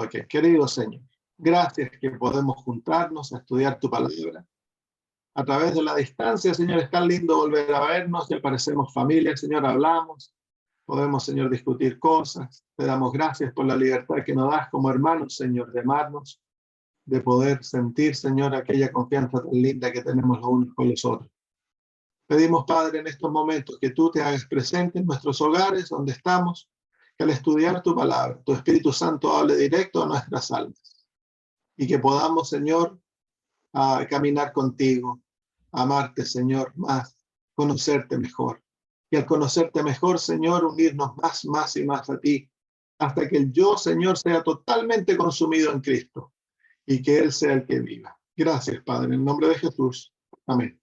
Ok, querido Señor, gracias que podemos juntarnos a estudiar tu palabra. A través de la distancia, Señor, es tan lindo volver a vernos, ya parecemos familia, Señor, hablamos, podemos, Señor, discutir cosas. Te damos gracias por la libertad que nos das como hermanos, Señor, de amarnos, de poder sentir, Señor, aquella confianza tan linda que tenemos los unos con los otros. Pedimos, Padre, en estos momentos que tú te hagas presente en nuestros hogares, donde estamos, que al estudiar tu palabra, tu Espíritu Santo hable directo a nuestras almas y que podamos, Señor, caminar contigo, amarte, Señor, más, conocerte mejor. Y al conocerte mejor, Señor, unirnos más y más a ti, hasta que el yo, Señor, sea totalmente consumido en Cristo y que Él sea el que viva. Gracias, Padre, en el nombre de Jesús. Amén.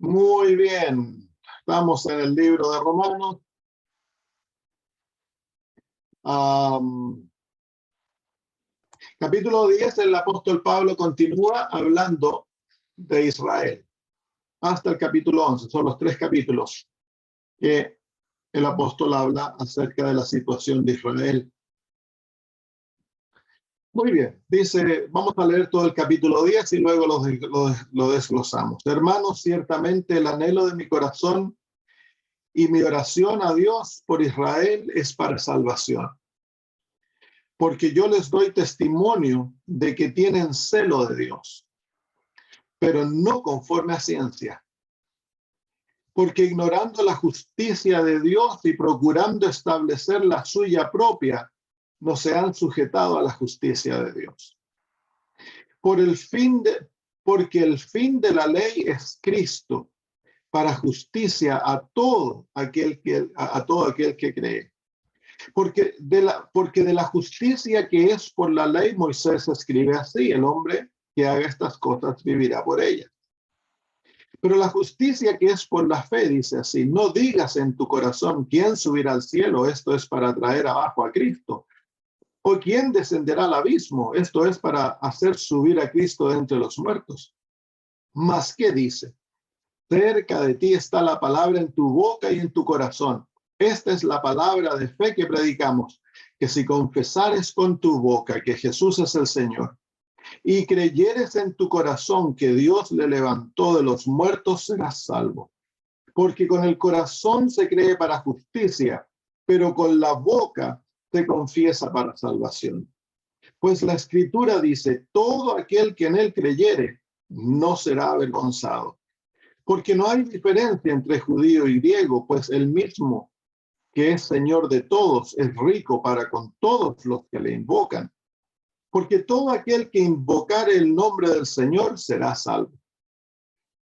Muy bien, estamos en el libro de Romanos. Capítulo 10, el apóstol Pablo continúa hablando de Israel hasta el capítulo 11. Son los 3 capítulos que el apóstol habla acerca de la situación de Israel. Muy bien, dice, vamos a leer todo el capítulo 10 y luego lo desglosamos. Hermanos, ciertamente el anhelo de mi corazón y mi oración a Dios por Israel es para salvación. Porque yo les doy testimonio de que tienen celo de Dios, pero no conforme a ciencia. Porque ignorando la justicia de Dios y procurando establecer la suya propia, no se han sujetado a la justicia de Dios. Porque el fin de la ley es Cristo, para justicia a todo aquel que cree. Porque de la justicia que es por la ley, Moisés escribe así: el hombre que haga estas cosas vivirá por ellas. Pero la justicia que es por la fe dice así: no digas en tu corazón quién subirá al cielo, esto es para traer abajo a Cristo, o quién descenderá al abismo, esto es para hacer subir a Cristo de entre los muertos. Mas ¿qué dice? Cerca de ti está la palabra en tu boca y en tu corazón. Esta es la palabra de fe que predicamos, que si confesares con tu boca que Jesús es el Señor y creyeres en tu corazón que Dios le levantó de los muertos, serás salvo. Porque con el corazón se cree para justicia, pero con la boca se confiesa para salvación. Pues la Escritura dice: todo aquel que en él creyere no será avergonzado. Porque no hay diferencia entre judío y griego, pues el mismo que es Señor de todos es rico para con todos los que le invocan. Porque todo aquel que invocare el nombre del Señor será salvo.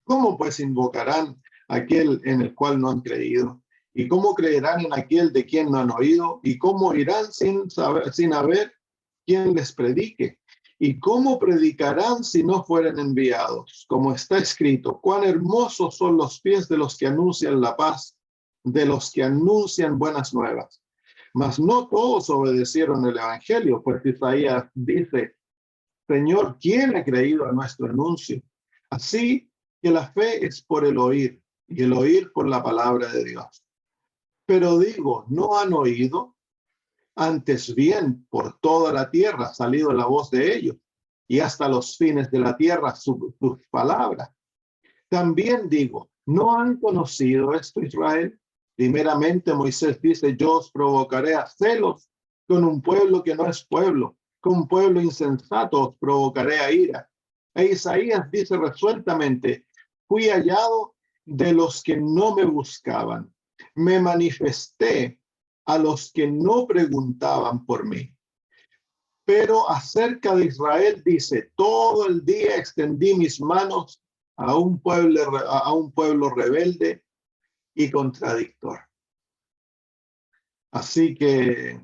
¿Cómo pues invocarán aquel en el cual no han creído? ¿Y cómo creerán en aquel de quien no han oído? ¿Y cómo irán sin haber quien les predique? ¿Y cómo predicarán si no fueren enviados? Como está escrito: cuán hermosos son los pies de los que anuncian la paz, de los que anuncian buenas nuevas. Mas no todos obedecieron el evangelio, pues Isaías dice: Señor, ¿quién ha creído a nuestro anuncio? Así que la fe es por el oír, y el oír por la palabra de Dios. Pero digo, ¿no han oído? Antes bien, por toda la tierra ha salido la voz de ellos, y hasta los fines de la tierra sus palabras. También digo, ¿no han conocido esto, Israel? Primeramente Moisés dice: yo os provocaré a celos con un pueblo que no es pueblo, con un pueblo insensato os provocaré a ira. E Isaías dice resueltamente: fui hallado de los que no me buscaban, me manifesté a los que no preguntaban por mí. Pero acerca de Israel dice: todo el día extendí mis manos a un pueblo rebelde y contradictor. Así que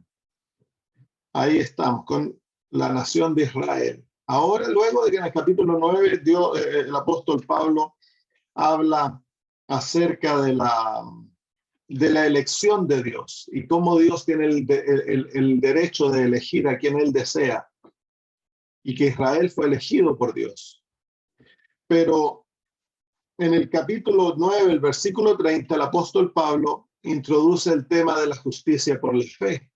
ahí estamos con la nación de Israel. Ahora, luego de que en el capítulo 9 el apóstol Pablo habla acerca de la elección de Dios y cómo Dios tiene el derecho de elegir a quien él desea, y que Israel fue elegido por Dios. Pero en el capítulo 9, el versículo 30, el apóstol Pablo introduce el tema de la justicia por la fe,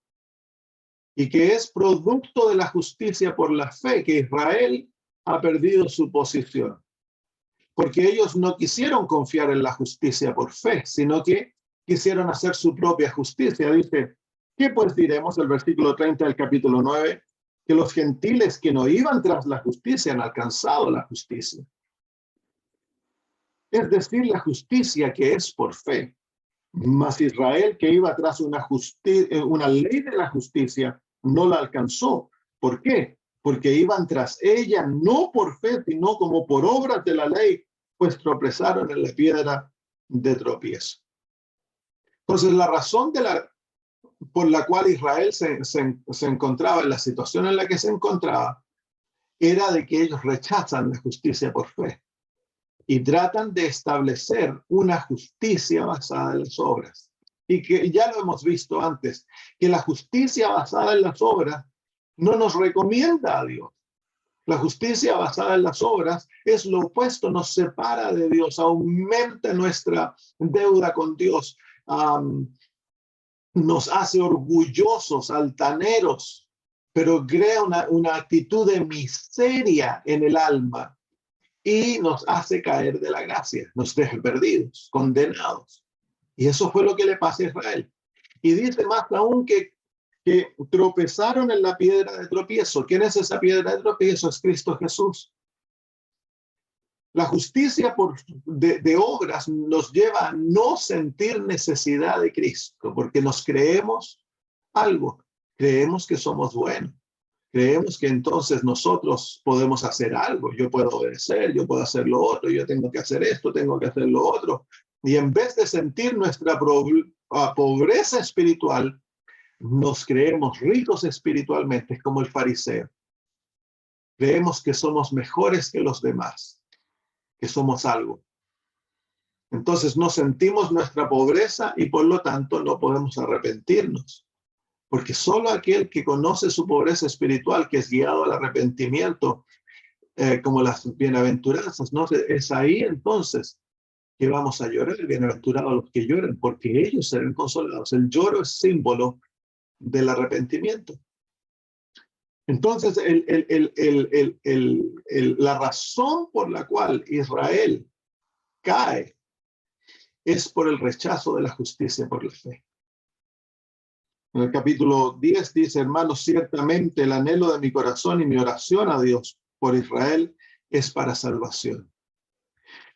y que es producto de la justicia por la fe que Israel ha perdido su posición, porque ellos no quisieron confiar en la justicia por fe, sino que quisieron hacer su propia justicia. Dice, ¿qué pues diremos? El versículo 30 del capítulo 9, que los gentiles que no iban tras la justicia han alcanzado la justicia. Es decir, la justicia que es por fe. Mas Israel, que iba tras una ley de la justicia, no la alcanzó. ¿Por qué? Porque iban tras ella no por fe, sino como por obras de la ley, pues tropezaron en la piedra de tropiezo. Entonces, la razón por la cual Israel se encontraba en la situación en la que se encontraba era de que ellos rechazan la justicia por fe y tratan de establecer una justicia basada en las obras. Y que ya lo hemos visto antes, que la justicia basada en las obras no nos recomienda a Dios. La justicia basada en las obras es lo opuesto, nos separa de Dios, aumenta nuestra deuda con Dios, nos hace orgullosos, altaneros, pero crea una actitud de miseria en el alma y nos hace caer de la gracia, nos deja perdidos, condenados. Y eso fue lo que le pasó a Israel. Y dice más aún que tropezaron en la piedra de tropiezo. ¿Quién es esa piedra de tropiezo? Es Cristo Jesús. La justicia de obras nos lleva a no sentir necesidad de Cristo, porque nos creemos algo, creemos que somos buenos, creemos que entonces nosotros podemos hacer algo, yo puedo obedecer, yo puedo hacer lo otro, yo tengo que hacer esto, tengo que hacer lo otro. Y en vez de sentir nuestra pobreza espiritual, nos creemos ricos espiritualmente, como el fariseo. Creemos que somos mejores que los demás, que somos algo. Entonces no sentimos nuestra pobreza y por lo tanto no podemos arrepentirnos. Porque solo aquel que conoce su pobreza espiritual, que es guiado al arrepentimiento, como las bienaventuranzas, ¿no? Es ahí entonces que vamos a llorar. Bienaventurados los que lloran, porque ellos serán consolados. El lloro es símbolo del arrepentimiento. Entonces, la razón por la cual Israel cae es por el rechazo de la justicia por la fe. En el capítulo 10 dice, hermanos, ciertamente el anhelo de mi corazón y mi oración a Dios por Israel es para salvación.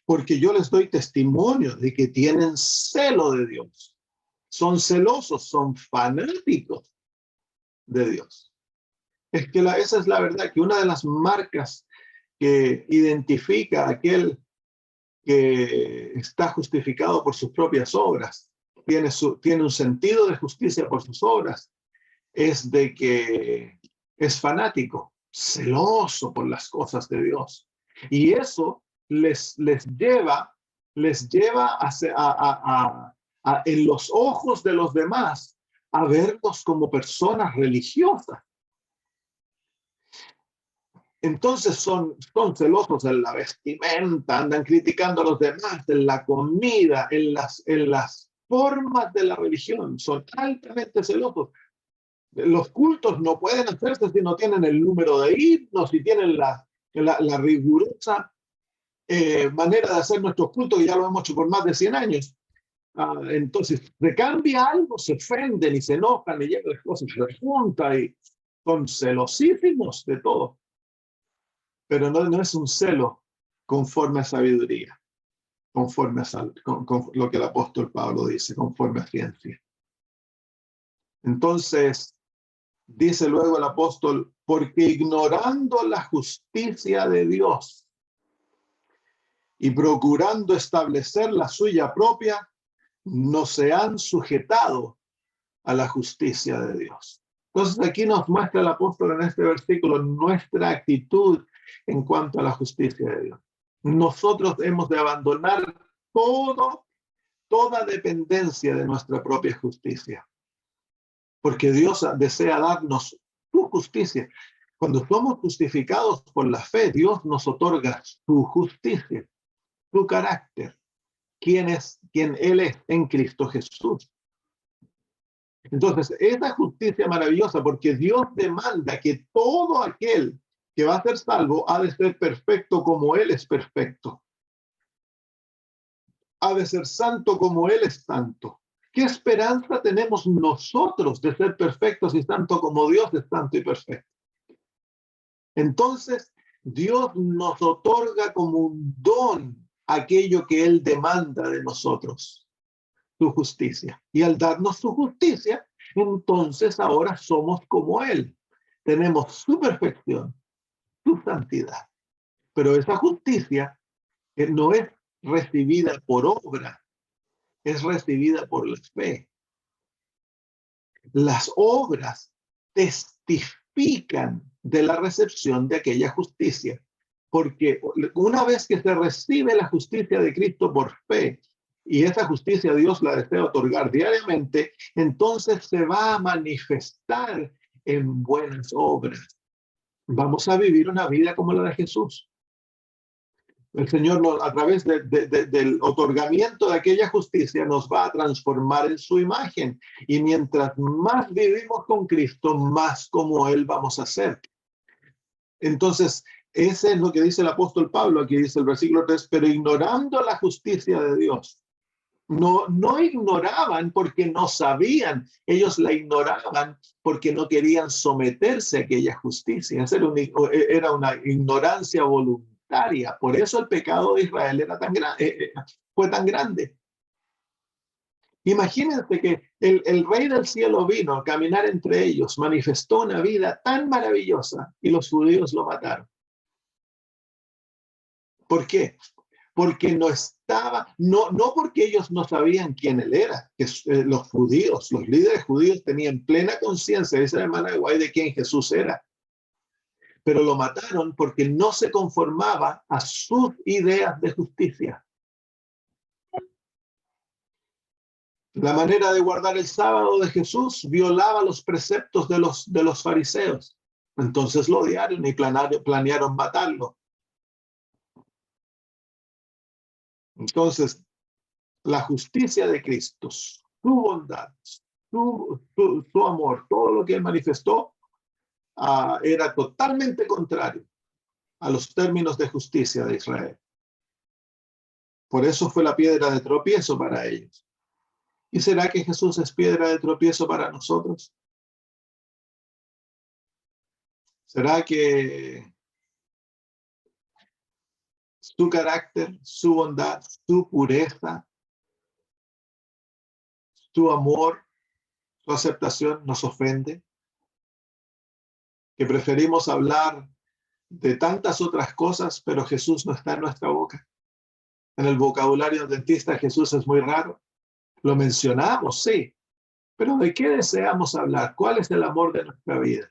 Porque yo les doy testimonio de que tienen celo de Dios. Son celosos, son fanáticos de Dios. Es que esa es la verdad, que una de las marcas que identifica a aquel que está justificado por sus propias obras, tiene un sentido de justicia por sus obras, es de que es fanático, celoso por las cosas de Dios. Y eso les lleva en los ojos de los demás a verlos como personas religiosas. Entonces son celosos en la vestimenta, andan criticando a los demás, en la comida, en las formas de la religión, son altamente celosos. Los cultos no pueden hacerse si no tienen el número de himnos, si tienen la rigurosa manera de hacer nuestros cultos, que ya lo hemos hecho por más de 100 años. Entonces, se cambia algo, se ofenden y se enojan y llegan las cosas se juntan y son celosísimos de todo. Pero no es un celo conforme a sabiduría, conforme con lo que el apóstol Pablo dice, conforme a ciencia. Entonces, dice luego el apóstol, porque ignorando la justicia de Dios y procurando establecer la suya propia, no se han sujetado a la justicia de Dios. Entonces aquí nos muestra el apóstol en este versículo nuestra actitud en cuanto a la justicia de Dios. Nosotros hemos de abandonar toda dependencia de nuestra propia justicia, porque Dios desea darnos su justicia. Cuando somos justificados por la fe, Dios nos otorga su justicia. su carácter, quién Él es en Cristo Jesús. Entonces, esa justicia maravillosa, porque Dios demanda que todo aquel que va a ser salvo ha de ser perfecto como Él es perfecto. Ha de ser santo como Él es santo. ¿Qué esperanza tenemos nosotros de ser perfectos y santos como Dios es santo y perfecto? Entonces, Dios nos otorga como un don aquello que Él demanda de nosotros, su justicia. Y al darnos su justicia, entonces ahora somos como Él. Tenemos su perfección, su santidad. Pero esa justicia no es recibida por obra, es recibida por la fe. Las obras testifican de la recepción de aquella justicia, porque una vez que se recibe la justicia de Cristo por fe, y esa justicia Dios la desea otorgar diariamente, entonces se va a manifestar en buenas obras. Vamos a vivir una vida como la de Jesús. El Señor a través del otorgamiento de aquella justicia nos va a transformar en su imagen. Y mientras más vivimos con Cristo, más como Él vamos a ser. Entonces, ese es lo que dice el apóstol Pablo. Aquí dice el versículo 3, pero ignorando la justicia de Dios. No ignoraban porque no sabían. Ellos la ignoraban porque no querían someterse a aquella justicia. Era una ignorancia voluntaria. Por eso el pecado de Israel era fue tan grande. Imagínense que el Rey del Cielo vino a caminar entre ellos, manifestó una vida tan maravillosa y los judíos lo mataron. ¿Por qué? Porque no porque ellos no sabían quién él era, que los judíos, los líderes judíos tenían plena conciencia, dice la hermana Guay, de quién Jesús era. Pero lo mataron porque no se conformaba a sus ideas de justicia. La manera de guardar el sábado de Jesús violaba los preceptos de los fariseos. Entonces lo odiaron y planearon matarlo. Entonces, la justicia de Cristo, su bondad, su amor, todo lo que Él manifestó, era totalmente contrario a los términos de justicia de Israel. Por eso fue la piedra de tropiezo para ellos. ¿Y será que Jesús es piedra de tropiezo para nosotros? ¿Será que su carácter, su bondad, su pureza, su amor, su aceptación nos ofende? Que preferimos hablar de tantas otras cosas, pero Jesús no está en nuestra boca. En el vocabulario adventista Jesús es muy raro. Lo mencionamos, sí, pero ¿de qué deseamos hablar? ¿Cuál es el amor de nuestra vida?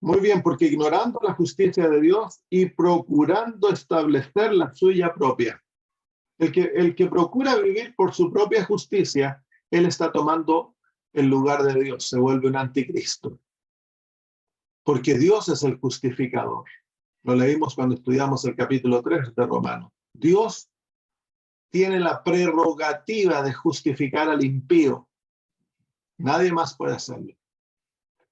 Muy bien, porque ignorando la justicia de Dios y procurando establecer la suya propia. El que procura vivir por su propia justicia, él está tomando el lugar de Dios, se vuelve un anticristo. Porque Dios es el justificador. Lo leímos cuando estudiamos el capítulo 3 de Romanos. Dios tiene la prerrogativa de justificar al impío. Nadie más puede hacerlo.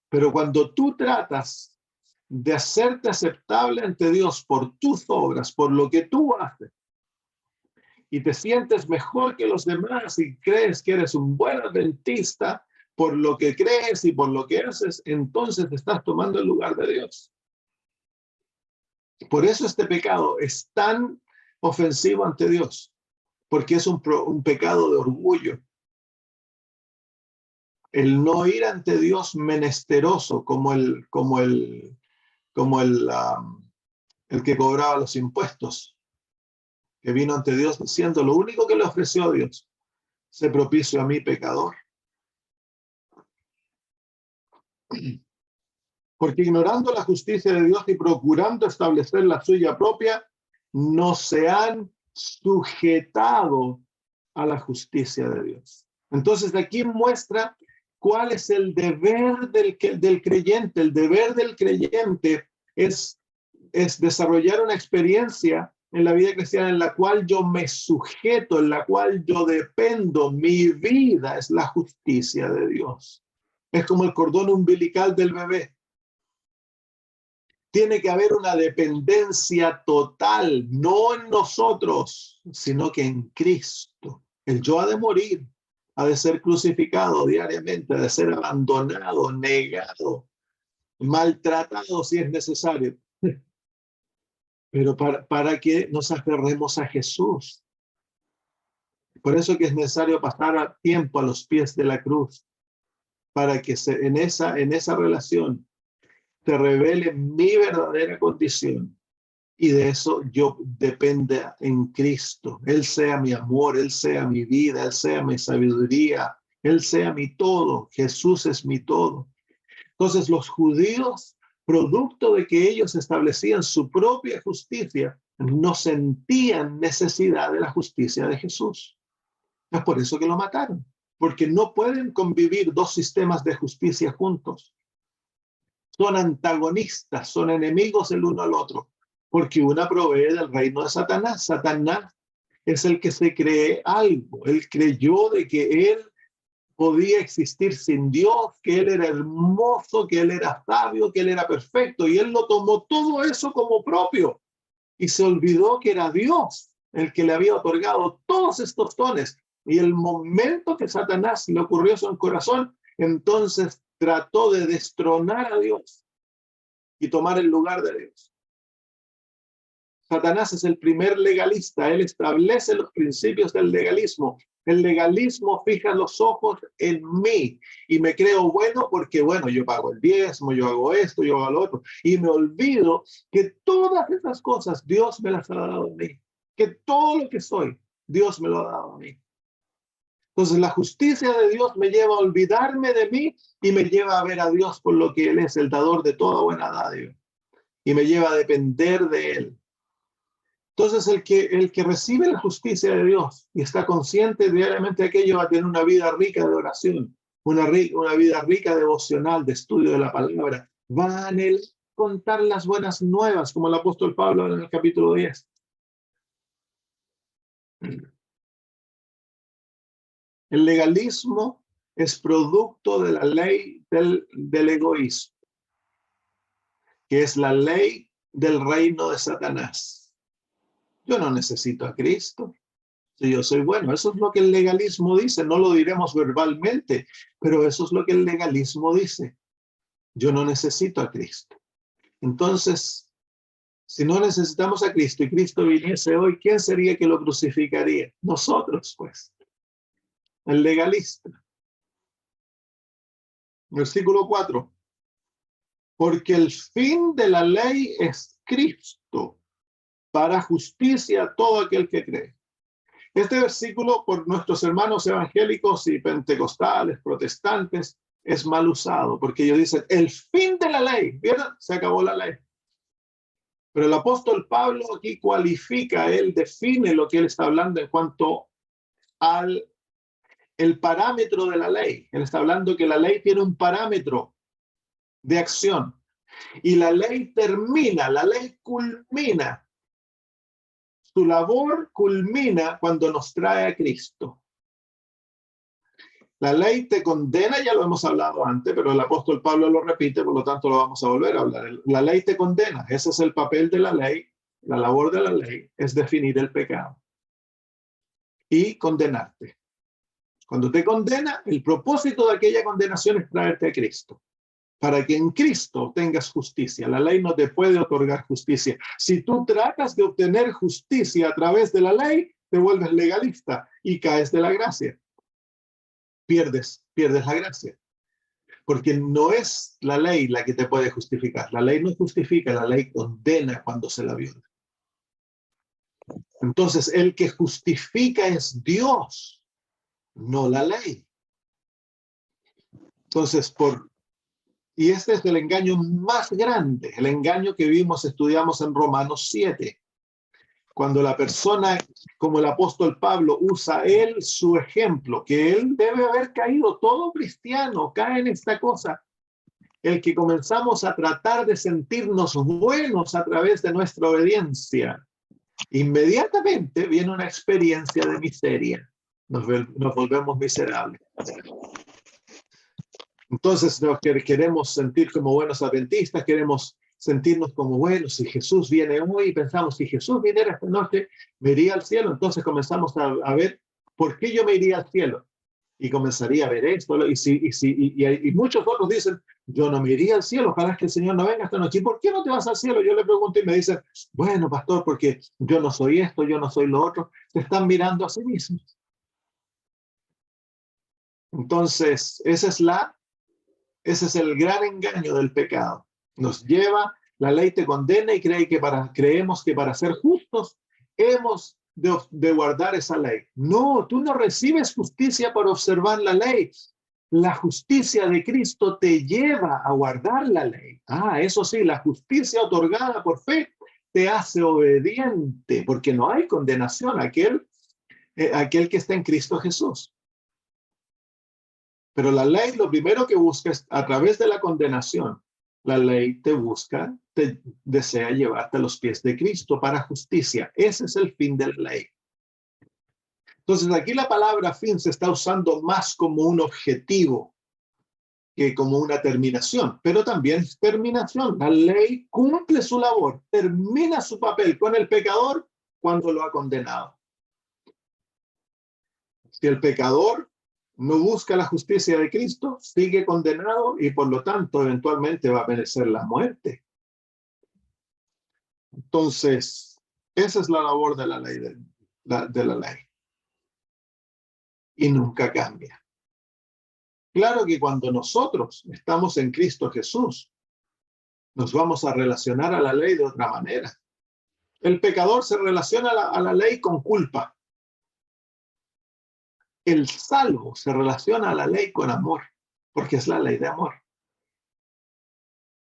Pero cuando tú tratas de hacerte aceptable ante Dios por tus obras, por lo que tú haces, y te sientes mejor que los demás y crees que eres un buen adventista por lo que crees y por lo que haces, entonces estás tomando el lugar de Dios. Por eso este pecado es tan ofensivo ante Dios, porque es un pecado de orgullo. El no ir ante Dios menesteroso como el que cobraba los impuestos, que vino ante Dios diciendo: lo único que le ofreció a Dios, se propicio a mí, pecador. Porque ignorando la justicia de Dios y procurando establecer la suya propia, no se han sujetado a la justicia de Dios. Entonces aquí muestra cuál es el deber del creyente. El deber del creyente es es desarrollar una experiencia en la vida cristiana en la cual yo me sujeto, en la cual yo dependo. Mi vida es la justicia de Dios. Es como el cordón umbilical del bebé. Tiene que haber una dependencia total, no en nosotros, sino que en Cristo. El yo ha de morir, ha de ser crucificado diariamente, ha de ser abandonado, negado, maltratado si es necesario. Pero para que nos aferremos a Jesús. Por eso que es necesario pasar tiempo a los pies de la cruz, para que en esa relación te revele mi verdadera condición. Y de eso yo dependa en Cristo. Él sea mi amor, Él sea mi vida, Él sea mi sabiduría, Él sea mi todo. Jesús es mi todo. Entonces los judíos, producto de que ellos establecían su propia justicia, no sentían necesidad de la justicia de Jesús. Es por eso que lo mataron, porque no pueden convivir dos sistemas de justicia juntos. Son antagonistas, son enemigos el uno al otro, porque una provee del reino de Satanás. Satanás es el que se cree algo. Él creyó de que él podía existir sin Dios, que él era hermoso, que él era sabio, que él era perfecto, y él lo tomó todo eso como propio y se olvidó que era Dios el que le había otorgado todos estos dones. Y el momento que Satanás le ocurrió eso en el corazón, entonces trató de destronar a Dios y tomar el lugar de Dios. Satanás es el primer legalista. Él establece los principios del legalismo. El legalismo fija los ojos en mí y me creo bueno porque, bueno, yo pago el diezmo, yo hago esto, yo hago lo otro. Y me olvido que todas esas cosas Dios me las ha dado a mí. Que todo lo que soy, Dios me lo ha dado a mí. Entonces la justicia de Dios me lleva a olvidarme de mí y me lleva a ver a Dios por lo que Él es, el dador de toda buena dádiva. Y me lleva a depender de Él. Entonces el que recibe la justicia de Dios y está consciente diariamente de aquello va a tener una vida rica de oración, una vida rica devocional, de estudio de la palabra. Va a contar las buenas nuevas, como el apóstol Pablo en el capítulo 10. El legalismo es producto de la ley del egoísmo, que es la ley del reino de Satanás. Yo no necesito a Cristo. Si yo soy bueno, eso es lo que el legalismo dice. No lo diremos verbalmente, pero eso es lo que el legalismo dice. Yo no necesito a Cristo. Entonces, si no necesitamos a Cristo y Cristo viniese hoy, ¿quién sería que lo crucificaría? Nosotros, pues. El legalista. Versículo 4. Porque el fin de la ley es Cristo, para justicia a todo aquel que cree. Este versículo por nuestros hermanos evangélicos y pentecostales, protestantes, es mal usado, porque ellos dicen, el fin de la ley, ¿vieron? Se acabó la ley. Pero el apóstol Pablo aquí cualifica, él define lo que él está hablando en cuanto al el parámetro de la ley. Él está hablando que la ley tiene un parámetro de acción. Y la ley termina, la ley culmina. Su labor culmina cuando nos trae a Cristo. La ley te condena, ya lo hemos hablado antes, pero el apóstol Pablo lo repite, por lo tanto lo vamos a volver a hablar. La ley te condena, ese es el papel de la ley. La labor de la ley es definir el pecado y condenarte. Cuando te condena, el propósito de aquella condenación es traerte a Cristo, para que en Cristo tengas justicia. La ley no te puede otorgar justicia. Si tú tratas de obtener justicia a través de la ley, te vuelves legalista y caes de la gracia. Pierdes la gracia. Porque no es la ley la que te puede justificar. La ley no justifica, la ley condena cuando se la viola. Entonces, el que justifica es Dios, no la ley. Entonces, y este es el engaño más grande, el engaño que estudiamos en Romanos 7. Cuando la persona, como el apóstol Pablo, usa él su ejemplo, que él debe haber caído, todo cristiano cae en esta cosa. el que comenzamos a tratar de sentirnos buenos a través de nuestra obediencia, inmediatamente viene una experiencia de miseria. Nos volvemos miserables. Entonces queremos sentir como buenos adventistas, queremos sentirnos como buenos. Si Jesús viene hoy, pensamos, si Jesús viniera esta noche, me iría al cielo. Entonces comenzamos a ver, ¿por qué yo me iría al cielo? Y comenzaría a ver esto. Y muchos otros dicen, yo no me iría al cielo, ojalá que el Señor no venga esta noche. ¿Y por qué no te vas al cielo? Yo le pregunto y me dicen, bueno, pastor, porque yo no soy esto, yo no soy lo otro. Se están mirando a sí mismos. Entonces, ese es el gran engaño del pecado. Nos lleva, la ley te condena y creemos que para ser justos hemos de guardar esa ley. No, tú no recibes justicia por observar la ley. La justicia de Cristo te lleva a guardar la ley. Eso sí, la justicia otorgada por fe te hace obediente, porque no hay condenación a aquel que está en Cristo Jesús. Pero la ley lo primero que busca es a través de la condenación. La ley te busca, te desea llevarte a los pies de Cristo para justicia. Ese es el fin de la ley. Entonces aquí la palabra fin se está usando más como un objetivo que como una terminación, pero también es terminación. La ley cumple su labor, termina su papel con el pecador cuando lo ha condenado. Si el pecador no busca la justicia de Cristo, sigue condenado y por lo tanto eventualmente va a merecer la muerte. Entonces, esa es la labor de la ley, de la ley. Y nunca cambia. Claro que cuando nosotros estamos en Cristo Jesús, nos vamos a relacionar a la ley de otra manera. El pecador se relaciona a la ley con culpa. El salvo se relaciona a la ley con amor, porque es la ley de amor.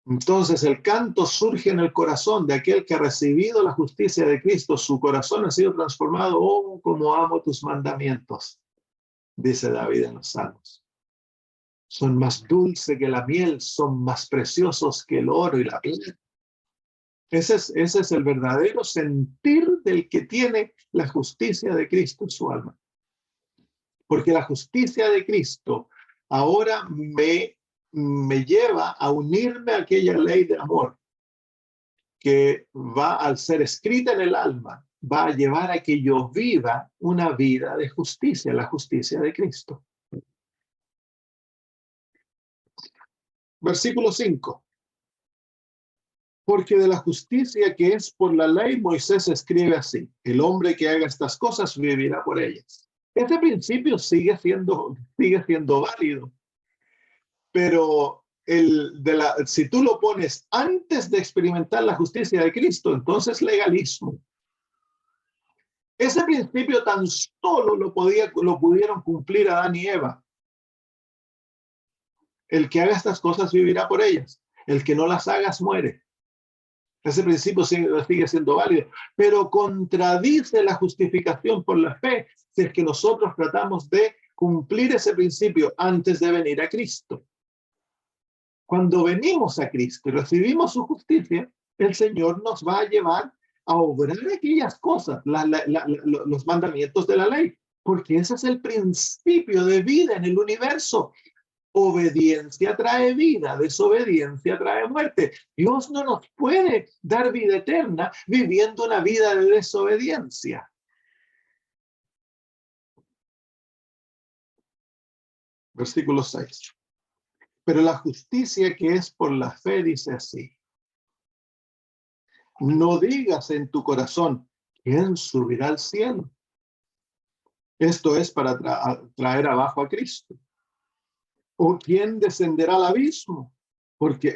Entonces el canto surge en el corazón de aquel que ha recibido la justicia de Cristo. Su corazón ha sido transformado. Oh, como amo tus mandamientos, dice David en los Salmos. Son más dulces que la miel, son más preciosos que el oro y la plata. Ese es el verdadero sentir del que tiene la justicia de Cristo en su alma. Porque la justicia de Cristo ahora me lleva a unirme a aquella ley de amor que va, al ser escrita en el alma, va a llevar a que yo viva una vida de justicia, la justicia de Cristo. Versículo 5. Porque de la justicia que es por la ley, Moisés escribe así: el hombre que haga estas cosas vivirá por ellas. Este principio sigue siendo válido, pero si tú lo pones antes de experimentar la justicia de Cristo, entonces legalismo. Ese principio tan solo lo pudieron cumplir Adán y Eva. El que haga estas cosas vivirá por ellas. El que no las hagas muere. Ese principio sigue siendo válido, pero contradice la justificación por la fe si es que nosotros tratamos de cumplir ese principio antes de venir a Cristo. Cuando venimos a Cristo y recibimos su justicia, el Señor nos va a llevar a obrar aquellas cosas, los mandamientos de la ley, porque ese es el principio de vida en el universo. Obediencia trae vida, desobediencia trae muerte. Dios no nos puede dar vida eterna viviendo una vida de desobediencia. Versículo 6. Pero la justicia que es por la fe dice así: no digas en tu corazón, ¿quién subirá al cielo? Esto es para traer abajo a Cristo. ¿O quién descenderá al abismo? Porque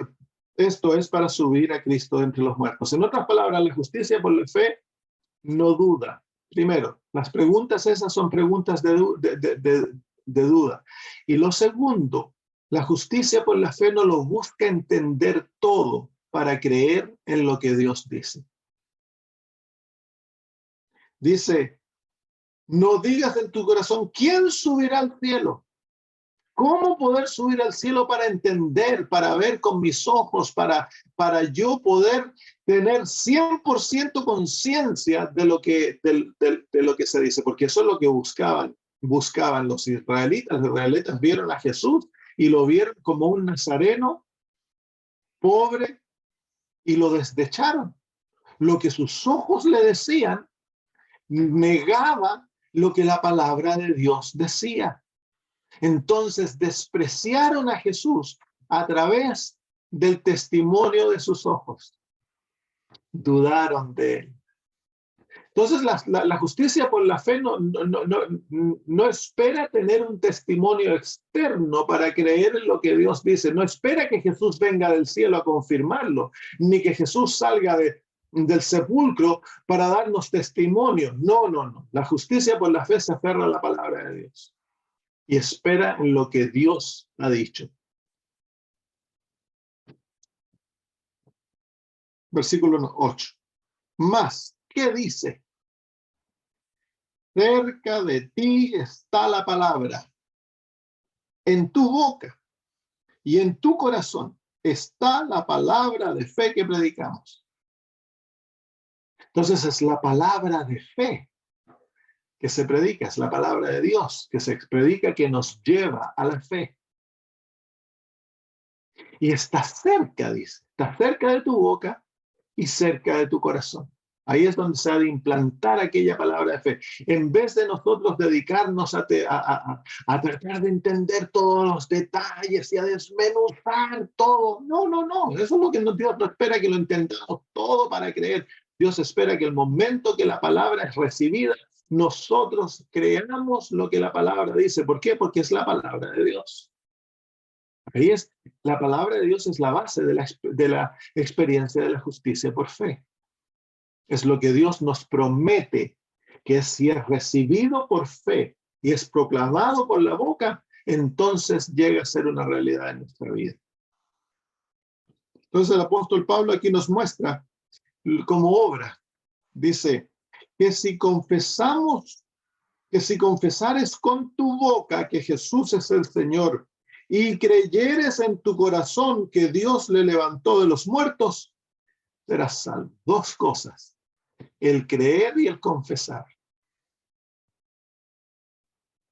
esto es para subir a Cristo entre los muertos. En otras palabras, la justicia por la fe no duda. Primero, las preguntas esas son preguntas de duda. Y lo segundo, la justicia por la fe no lo busca entender todo para creer en lo que Dios dice. Dice, no digas en tu corazón, ¿quién subirá al cielo? ¿Cómo poder subir al cielo para entender, para ver con mis ojos, para yo poder tener 100% conciencia de lo que, de lo que se dice? Porque eso es lo que buscaban los israelitas. Los israelitas vieron a Jesús y lo vieron como un nazareno pobre y lo desdecharon. Lo que sus ojos le decían negaba lo que la palabra de Dios decía. Entonces despreciaron a Jesús a través del testimonio de sus ojos. Dudaron de él. Entonces la justicia por la fe no espera tener un testimonio externo para creer en lo que Dios dice. No espera que Jesús venga del cielo a confirmarlo, ni que Jesús salga del sepulcro para darnos testimonio. No. La justicia por la fe se aferra a la palabra de Dios y espera en lo que Dios ha dicho. Versículo 8. Más, ¿qué dice? Cerca de ti está la palabra, en tu boca y en tu corazón está la palabra de fe que predicamos. Entonces es la palabra de fe que se predica, es la palabra de Dios que se predica, que nos lleva a la fe. Y está cerca, dice, está cerca de tu boca y cerca de tu corazón. Ahí es donde se ha de implantar aquella palabra de fe. En vez de nosotros dedicarnos a tratar de entender todos los detalles y a desmenuzar todo. No. Eso es lo que Dios no espera, que lo entendamos todo para creer. Dios espera que el momento que la palabra es recibida, nosotros creamos lo que la palabra dice. ¿Por qué? Porque es la palabra de Dios. Ahí es, la palabra de Dios es la base de la experiencia de la justicia por fe. Es lo que Dios nos promete, que si es recibido por fe y es proclamado por la boca, entonces llega a ser una realidad en nuestra vida. Entonces el apóstol Pablo aquí nos muestra como obra. Dice que si confesares con tu boca que Jesús es el Señor y creyeres en tu corazón que Dios le levantó de los muertos, serás salvo. Dos cosas: el creer y el confesar.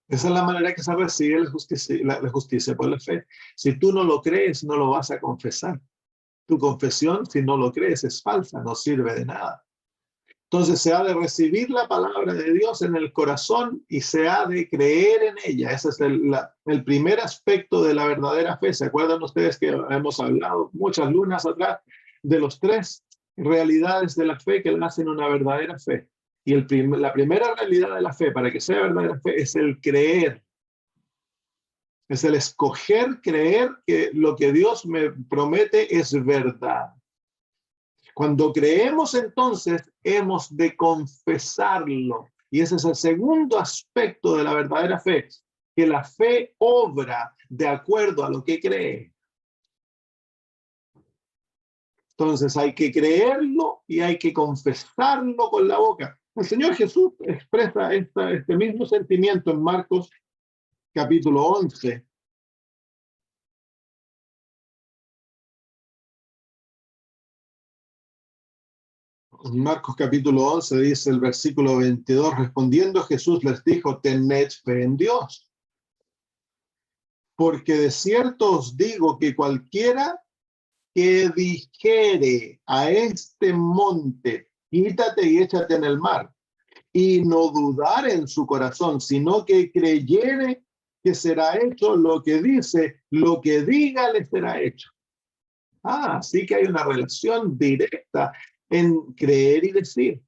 Esa es la manera que se recibe la justicia por la fe. Si tú no lo crees, no lo vas a confesar. Tu confesión, si no lo crees, es falsa, no sirve de nada. Entonces se ha de recibir la palabra de Dios en el corazón y se ha de creer en ella. Ese es el primer aspecto de la verdadera fe. ¿Se acuerdan ustedes que hemos hablado muchas lunas atrás de los tres realidades de la fe que le hacen una verdadera fe? Y la primera realidad de la fe, para que sea verdadera fe, es el creer. Es el escoger creer que lo que Dios me promete es verdad. Cuando creemos, entonces, hemos de confesarlo. Y ese es el segundo aspecto de la verdadera fe, que la fe obra de acuerdo a lo que cree. Entonces hay que creerlo y hay que confesarlo con la boca. El Señor Jesús expresa este mismo sentimiento en Marcos capítulo 11. En Marcos capítulo 11 dice el versículo 22, respondiendo Jesús les dijo, tened fe en Dios. Porque de cierto os digo que cualquiera que dijere a este monte, quítate y échate en el mar, y no dudar en su corazón, sino que creyere que será hecho lo que dice, lo que diga le será hecho. Sí que hay una relación directa en creer y decir.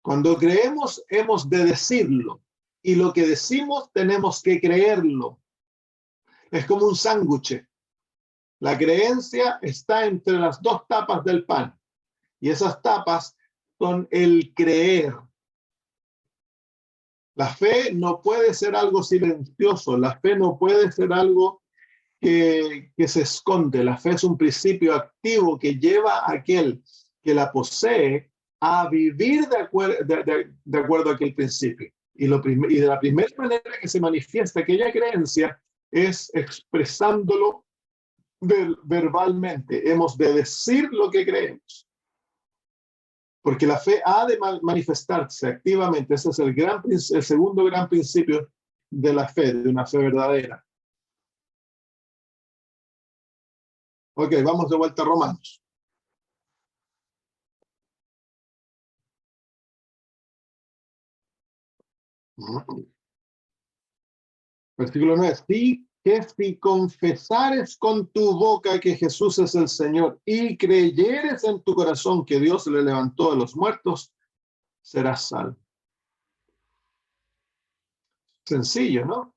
Cuando creemos, hemos de decirlo, y lo que decimos tenemos que creerlo. Es como un sándwich. La creencia está entre las dos tapas del pan, y esas tapas son el creer. La fe no puede ser algo silencioso, la fe no puede ser algo que se esconde. La fe es un principio activo que lleva a aquel que la posee a vivir de acuerdo a aquel principio. Y de la primera manera que se manifiesta aquella creencia es expresándolo verbalmente. Hemos de decir lo que creemos. Porque la fe ha de manifestarse activamente. Ese es el segundo gran principio de la fe, de una fe verdadera. Ok, vamos de vuelta a Romanos. Versículo 9. Sí, que si confesares con tu boca que Jesús es el Señor y creyeres en tu corazón que Dios le levantó de los muertos, serás salvo. Sencillo, ¿no?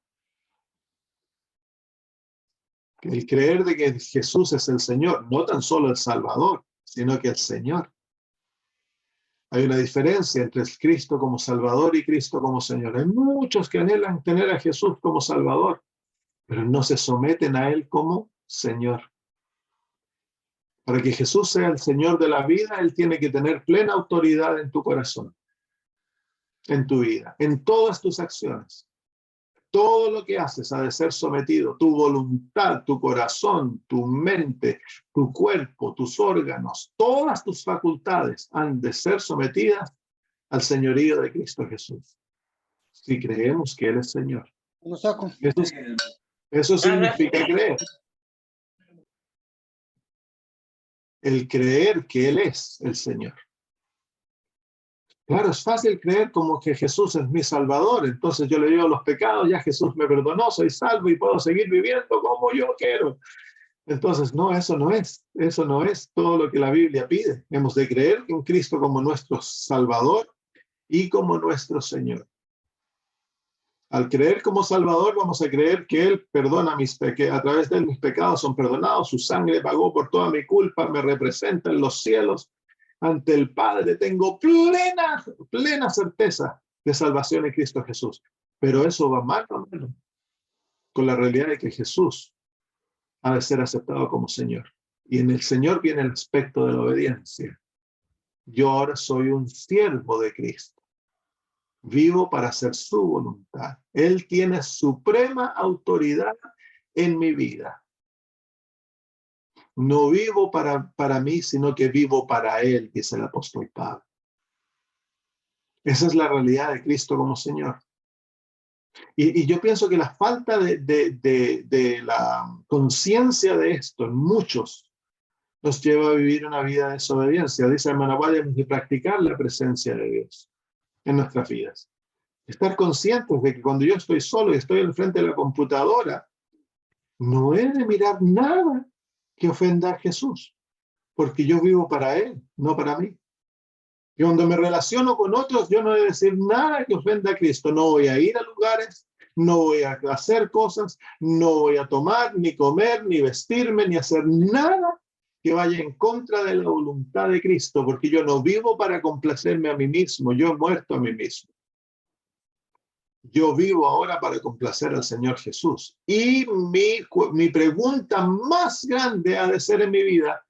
El creer de que Jesús es el Señor, no tan solo el Salvador, sino que el Señor. Hay una diferencia entre el Cristo como Salvador y Cristo como Señor. Hay muchos que anhelan tener a Jesús como Salvador, pero no se someten a Él como Señor. Para que Jesús sea el Señor de la vida, Él tiene que tener plena autoridad en tu corazón, en tu vida, en todas tus acciones. Todo lo que haces ha de ser sometido, tu voluntad, tu corazón, tu mente, tu cuerpo, tus órganos, todas tus facultades han de ser sometidas al señorío de Cristo Jesús. Si creemos que Él es Señor. Eso significa creer. El creer que Él es el Señor. Claro, es fácil creer como que Jesús es mi Salvador, entonces yo le digo los pecados, ya Jesús me perdonó, soy salvo y puedo seguir viviendo como yo quiero. Entonces, no, eso no es todo lo que la Biblia pide. Hemos de creer en Cristo como nuestro Salvador y como nuestro Señor. Al creer como Salvador, vamos a creer que Él perdona que a través de Él mis pecados son perdonados, su sangre pagó por toda mi culpa, me representa en los cielos. Ante el Padre tengo plena certeza de salvación en Cristo Jesús. Pero eso va mano a mano con la realidad de que Jesús ha de ser aceptado como Señor. Y en el Señor viene el aspecto de la obediencia. Yo ahora soy un siervo de Cristo. Vivo para hacer su voluntad. Él tiene suprema autoridad en mi vida. No vivo para mí, sino que vivo para Él, dice el apóstol Pablo. Esa es la realidad de Cristo como Señor. Y yo pienso que la falta de la conciencia de esto en muchos nos lleva a vivir una vida de desobediencia. Dice hermana Guaya, de practicar la presencia de Dios en nuestras vidas. Estar conscientes de que cuando yo estoy solo y estoy al frente de la computadora, no he de mirar nada que ofenda a Jesús, porque yo vivo para Él, no para mí. Y cuando me relaciono con otros, yo no he de decir nada que ofenda a Cristo. No voy a ir a lugares, no voy a hacer cosas, no voy a tomar, ni comer, ni vestirme, ni hacer nada que vaya en contra de la voluntad de Cristo, porque yo no vivo para complacerme a mí mismo, yo he muerto a mí mismo. Yo vivo ahora para complacer al Señor Jesús. Y mi pregunta más grande ha de ser en mi vida,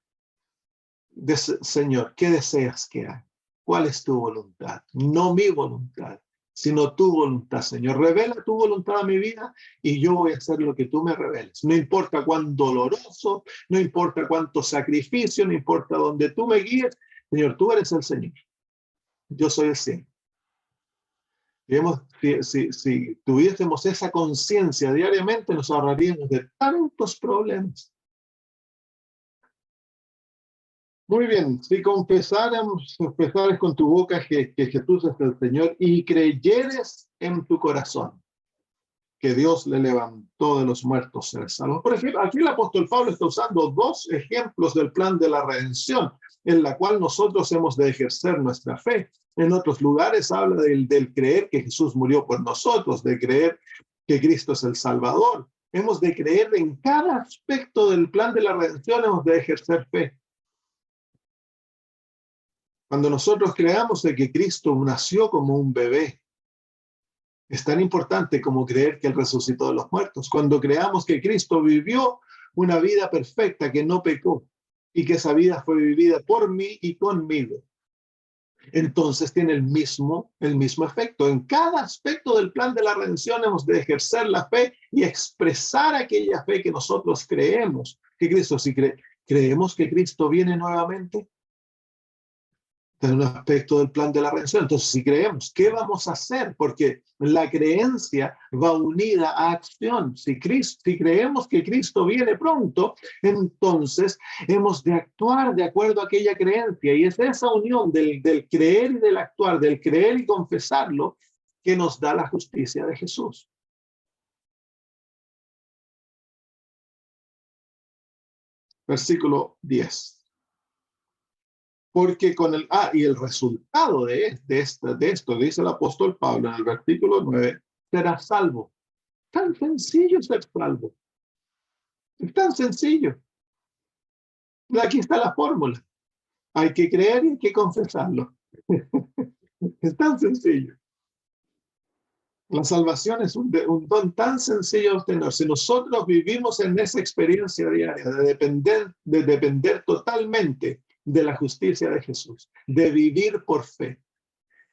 Señor, ¿qué deseas que haga? ¿Cuál es tu voluntad? No mi voluntad, sino tu voluntad, Señor. Revela tu voluntad a mi vida y yo voy a hacer lo que tú me reveles. No importa cuán doloroso, no importa cuánto sacrificio, no importa dónde tú me guíes. Señor, tú eres el Señor. Yo soy el Señor. Si tuviésemos esa conciencia diariamente, nos ahorraríamos de tantos problemas. Muy bien, si confesares con tu boca que Jesús es el Señor y creyeres en tu corazón que Dios le levantó de los muertos, serás salvo. Por ejemplo, aquí el apóstol Pablo está usando dos ejemplos del plan de la redención, en la cual nosotros hemos de ejercer nuestra fe. En otros lugares habla del creer que Jesús murió por nosotros, de creer que Cristo es el Salvador. Hemos de creer en cada aspecto del plan de la redención, hemos de ejercer fe. Cuando nosotros creamos de que Cristo nació como un bebé, es tan importante como creer que Él resucitó de los muertos. Cuando creamos que Cristo vivió una vida perfecta, que no pecó, y que esa vida fue vivida por mí y conmigo. entonces tiene el mismo efecto. En cada aspecto del plan de la redención hemos de ejercer la fe y expresar aquella fe que nosotros creemos que Cristo, si creemos que Cristo viene nuevamente, es un aspecto del plan de la redención. Entonces, si creemos, ¿qué vamos a hacer? Porque la creencia va unida a acción. Si creemos que Cristo viene pronto, entonces hemos de actuar de acuerdo a aquella creencia. Y es esa unión del creer y del actuar, del creer y confesarlo, que nos da la justicia de Jesús. Versículo 10. Porque y el resultado de esto, dice el apóstol Pablo en el versículo 9, será salvo. Tan sencillo ser salvo. Es tan sencillo. Aquí está la fórmula. Hay que creer y hay que confesarlo. Es tan sencillo. La salvación es un don tan sencillo de obtener. Si nosotros vivimos en esa experiencia diaria de depender totalmente de la justicia de Jesús, de vivir por fe,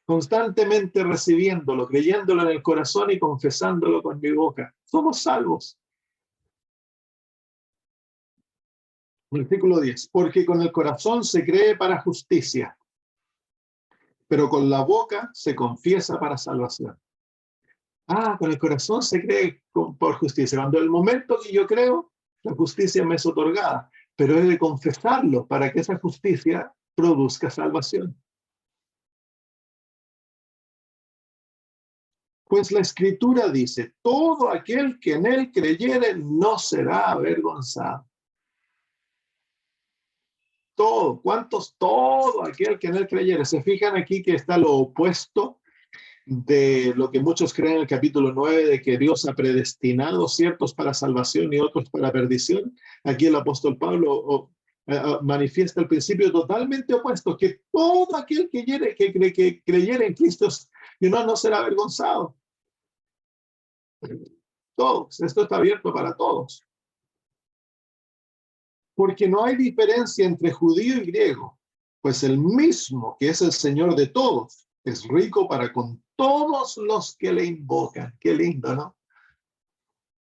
constantemente recibiéndolo, creyéndolo en el corazón y confesándolo con mi boca, somos salvos. Versículo 10. Porque con el corazón se cree para justicia, pero con la boca se confiesa para salvación. Con el corazón se cree por justicia. Cuando el momento que yo creo, la justicia me es otorgada, pero he de confesarlo para que esa justicia produzca salvación. Pues la Escritura dice, todo aquel que en él creyere no será avergonzado. Todo, ¿cuántos? Todo aquel que en él creyere. Se fijan aquí que está lo opuesto de lo que muchos creen en el capítulo 9, de que Dios ha predestinado ciertos para salvación y otros para perdición. Aquí el apóstol Pablo manifiesta el principio totalmente opuesto, que todo aquel que creyere en Cristo y no será avergonzado. Todos, esto está abierto para todos. Porque no hay diferencia entre judío y griego, pues el mismo que es el Señor de todos es rico para con todos los que le invocan. Qué lindo, ¿no?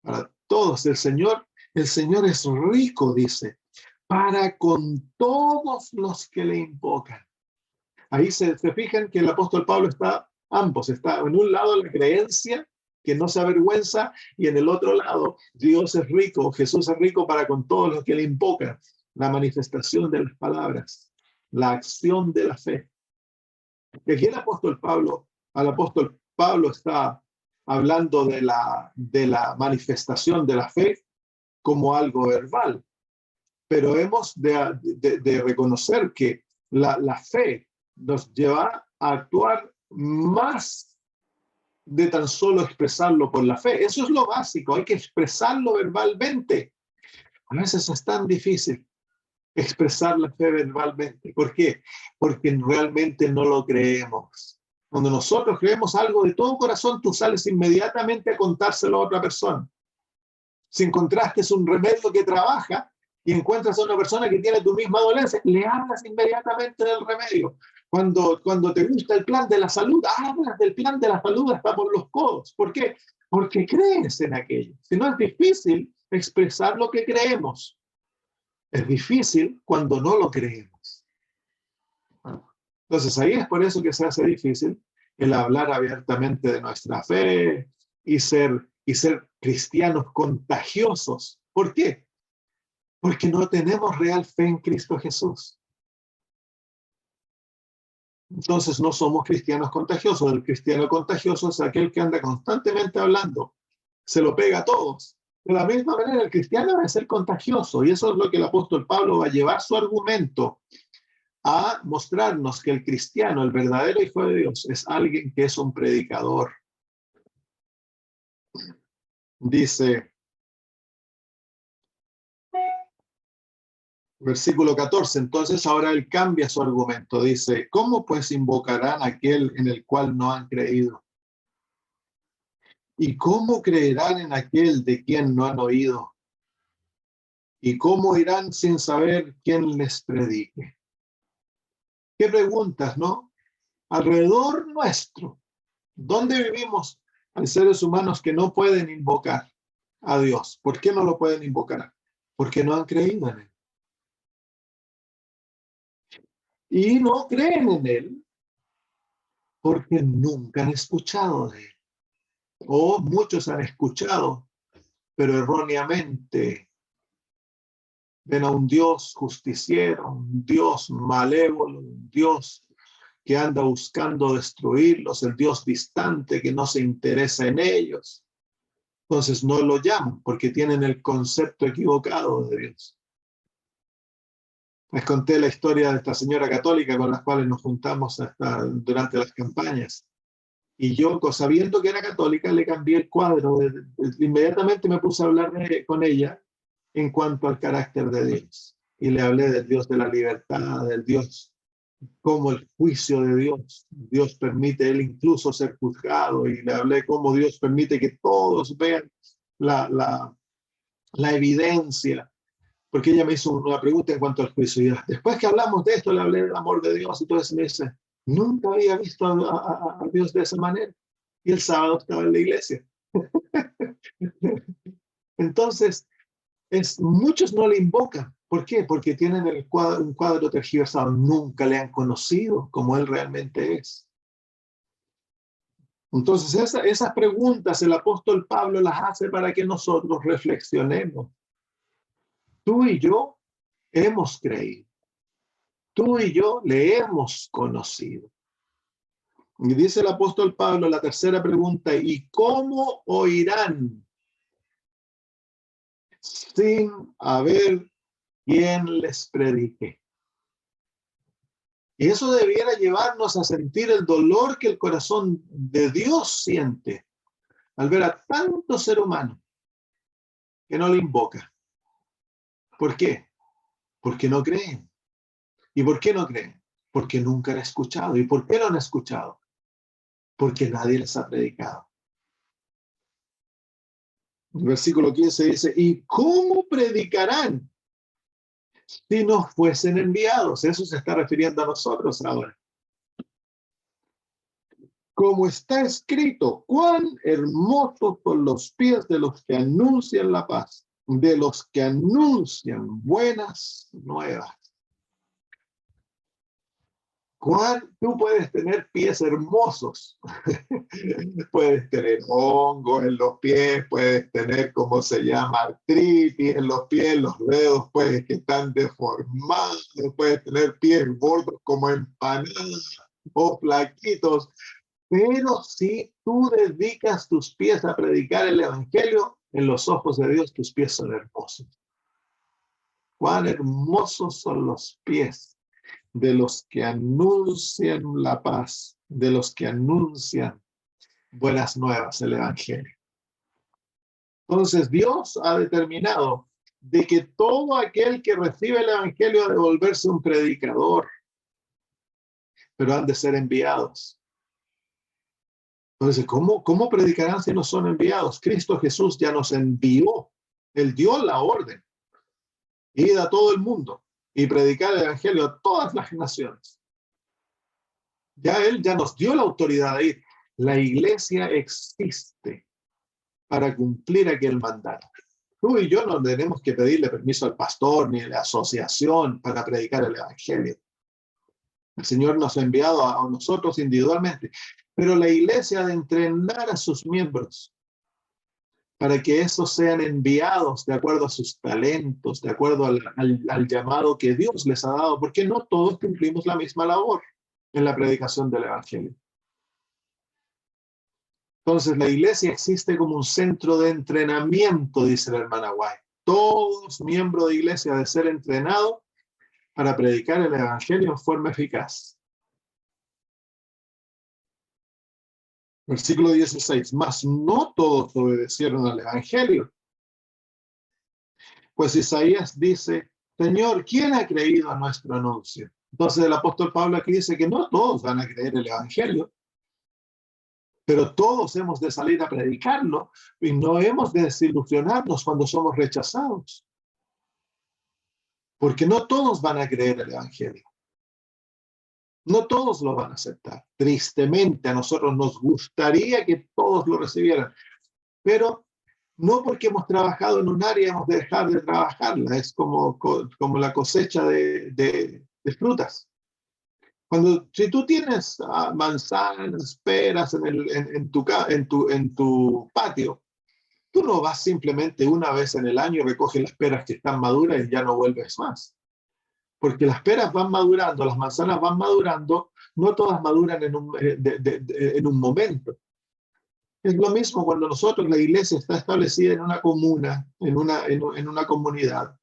Para todos, el Señor es rico, dice, para con todos los que le invocan. Ahí se fijan que el apóstol Pablo está en un lado la creencia que no se avergüenza, y en el otro lado, Dios es rico, Jesús es rico para con todos los que le invocan. La manifestación de las palabras, la acción de la fe. Y aquí al apóstol Pablo está hablando de la manifestación de la fe como algo verbal, pero hemos de reconocer que la fe nos lleva a actuar más de tan solo expresarlo por la fe. Eso es lo básico, hay que expresarlo verbalmente. A veces es tan difícil expresar la fe verbalmente. ¿Por qué? Porque realmente no lo creemos. Cuando nosotros creemos algo de todo corazón, tú sales inmediatamente a contárselo a otra persona. Si encontraste un remedio que trabaja y encuentras a una persona que tiene tu misma dolencia, le hablas inmediatamente del remedio. Cuando te gusta el plan de la salud, hablas del plan de la salud hasta por los codos. ¿Por qué? Porque crees en aquello. Si no, es difícil expresar lo que creemos. Es difícil cuando no lo creemos. Entonces ahí es por eso que se hace difícil el hablar abiertamente de nuestra fe y ser cristianos contagiosos. ¿Por qué? Porque no tenemos real fe en Cristo Jesús. Entonces no somos cristianos contagiosos. El cristiano contagioso es aquel que anda constantemente hablando, se lo pega a todos. De la misma manera, el cristiano debe ser contagioso, y eso es lo que el apóstol Pablo va a llevar su argumento a mostrarnos, que el cristiano, el verdadero hijo de Dios, es alguien que es un predicador. Dice, versículo 14, entonces ahora él cambia su argumento. Dice, ¿cómo pues invocarán a aquel en el cual no han creído? ¿Y cómo creerán en aquel de quien no han oído? ¿Y cómo irán sin saber quién les predique? ¿Qué preguntas, no? alrededor nuestro. ¿Dónde vivimos? Hay seres humanos que no pueden invocar a Dios. ¿Por qué no lo pueden invocar? Porque no han creído en Él. Y no creen en Él porque nunca han escuchado de Él. O muchos han escuchado, pero erróneamente ven a un Dios justiciero, un Dios malévolo, un Dios que anda buscando destruirlos, el Dios distante que no se interesa en ellos. Entonces no lo llaman porque tienen el concepto equivocado de Dios. Les conté la historia de esta señora católica con la cual nos juntamos durante las campañas. Y yo, sabiendo que era católica, le cambié el cuadro. Inmediatamente me puse a hablar con ella en cuanto al carácter de Dios. Y le hablé del Dios de la libertad, del Dios, como el juicio de Dios. Dios permite él incluso ser juzgado. Y le hablé cómo Dios permite que todos vean la evidencia. Porque ella me hizo una pregunta en cuanto al juicio. Y después que hablamos de esto, le hablé del amor de Dios y todo eso. Me dice, nunca había visto a Dios de esa manera. Y el sábado estaba en la iglesia. Entonces, muchos no le invocan. ¿Por qué? Porque tienen un cuadro tergiversado. Nunca le han conocido como él realmente es. Entonces, esas preguntas el apóstol Pablo las hace para que nosotros reflexionemos. Tú y yo hemos creído. Tú y yo le hemos conocido. Y dice el apóstol Pablo, la tercera pregunta, ¿y cómo oirán sin haber quien les predique? Y eso debiera llevarnos a sentir el dolor que el corazón de Dios siente al ver a tanto ser humano que no le invoca. ¿Por qué? Porque no creen. ¿Y por qué no creen? Porque nunca han escuchado. ¿Y por qué no han escuchado? Porque nadie les ha predicado. El versículo 15 dice, ¿y cómo predicarán si no fuesen enviados? Eso se está refiriendo a nosotros ahora. Como está escrito, cuán hermosos son los pies de los que anuncian la paz, de los que anuncian buenas nuevas. Tú puedes tener pies hermosos, puedes tener hongos en los pies, puedes tener, ¿cómo se llama?, artritis en los pies, los dedos pues que están deformados, puedes tener pies gordos como empanadas o flaquitos, pero si tú dedicas tus pies a predicar el evangelio, en los ojos de Dios tus pies son hermosos. Cuán hermosos son los pies de los que anuncian la paz, de los que anuncian buenas nuevas, el evangelio. Entonces Dios ha determinado de que todo aquel que recibe el evangelio ha de volverse un predicador, pero han de ser enviados. Entonces, ¿cómo predicarán si no son enviados? Cristo Jesús ya nos envió. Él dio la orden. Ir a todo el mundo y predicar el evangelio a todas las naciones. Él ya nos dio la autoridad de ir. La iglesia existe para cumplir aquel mandato. Tú y yo no tenemos que pedirle permiso al pastor ni a la asociación para predicar el evangelio. El Señor nos ha enviado a nosotros individualmente, pero la iglesia ha de entrenar a sus miembros para que esos sean enviados de acuerdo a sus talentos, de acuerdo al llamado que Dios les ha dado, porque no todos cumplimos la misma labor en la predicación del evangelio. Entonces, la iglesia existe como un centro de entrenamiento, dice la hermana White. Todos miembros de iglesia deben ser entrenados para predicar el evangelio en forma eficaz. Versículo 16, mas no todos obedecieron al evangelio. Pues Isaías dice, Señor, ¿quién ha creído a nuestro anuncio? Entonces el apóstol Pablo aquí dice que no todos van a creer el evangelio, pero todos hemos de salir a predicarlo y no hemos de desilusionarnos cuando somos rechazados. Porque no todos van a creer el evangelio. No todos lo van a aceptar. Tristemente, a nosotros nos gustaría que todos lo recibieran, pero no porque hemos trabajado en un área hemos de dejar de trabajarla. Es como la cosecha de frutas. Si tú tienes manzanas, peras en tu patio, tú no vas simplemente una vez en el año y recoges las peras que están maduras y ya no vuelves más. Porque las peras van madurando, las manzanas van madurando, no todas maduran en un momento. Es lo mismo cuando nosotros, la iglesia está establecida en una comuna, en una comunidad.